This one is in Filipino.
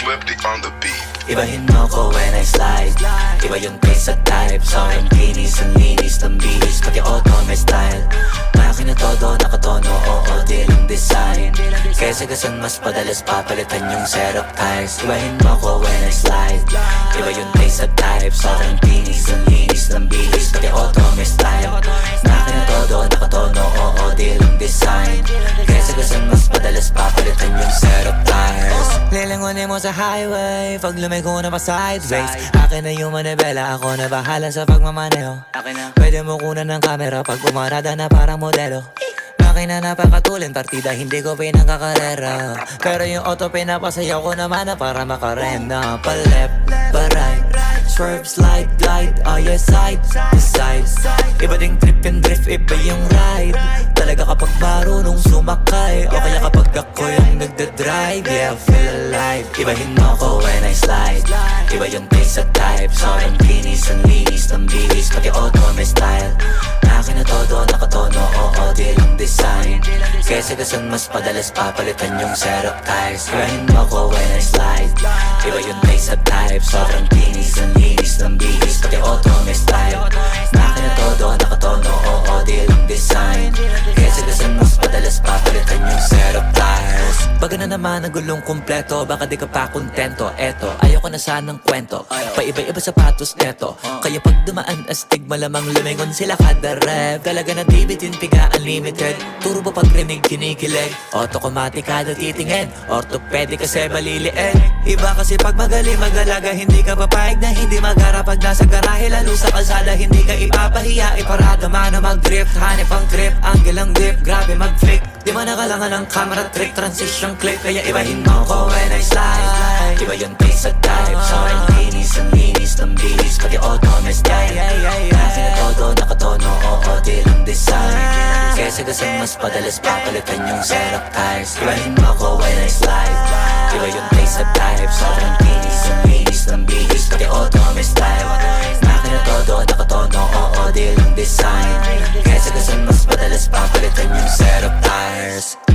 Swifty on the beat. Ibahin mo ko when I slide. Iba yung taste at type. Sobrang kinis, ang linis ng bihis, pati auto may style. Makin na todo, nakatono, oo, di lang design. Kesa gasan mas padalas papalitan yung setup ties. Ibahin mo ko when I slide. Iba yung taste at type. Sobrang kinis, ang linis ng bihis, pati auto may style. Makin na todo, nakatono, oo, di lang design. Kesa gasan mas padalas papalitan yung setup ties. Lilangonin mo sa highway, pag lumiko na pa sideways. Akin na yung manibela, ako na bahala sa pagmamaneho. Pwede mo kunan ng camera pag umarada na parang modelo. Makina napakatulin, partida hindi ko pinangkakarera. Pero yung auto pinapasayaw ko naman na para makarena. Pa left, pa right, swerve, slide, glide. Oh yeah, side to side. Iba ding trip and drift, iba yung ride. Talaga kapag marunong sumakay, o kaya kapag ako yung nagdadrive. Yeah, feel alive. Ibahin mo ko when I slide. Iba yung taste at type. Sobrang kinis, ang linis ng bihis, pati auto may style. Akin na todo, nakatono, oo, di lang design. Kesa gasan mas padalas papalitan yung setup ties. Ibahin mo ko when I slide. Iba yung taste at type. Sobrang kinis, ang linis ng bihis, pati auto may style. Akin na todo, nakatono, oo, di lang design. Kesa gasan mas padalas papalitan yung setup ties. Baga na naman ang gulong kumpleto, baka di ka pa kontento. Eto, ayoko na sanang kwento, paiba-iba sapatos neto. Kaya pag dumaan astig, malamang lumingon sila kada rev. Talaga na dibitin, piga unlimited. Turbo pag rinig, kinikilig. Automatic kada titingin, orthopedic kasi baliliin. Iba kasi pag magaling magalaga, hindi ka papayag na hindi magara. Pag nasa garahe, lalo sa kalsada, hindi ka ipapahiya. Iparada man na mag-drift, hanip ang trip, angle ang dip, grabe mag-flick. Di ba nakalangan ng camera trick, transition clip. Kaya ibahin mo ko when I slide. Iba yung taste at type. Sobrang kinis, ang linis ng bihis, pati auto may style. Kasi na todo, nakatono, oo, di lang design. Kesa gasan mas padalas papalitan yung setup ties. Ibahin mo ko when I slide. Iba yung taste at type. Sobrang kinis, ang linis ng bihis, pati auto may style. Akin na todo, nakatono, oo, di lang design. Kesa gasan mas padalas papalitan yung setup ties.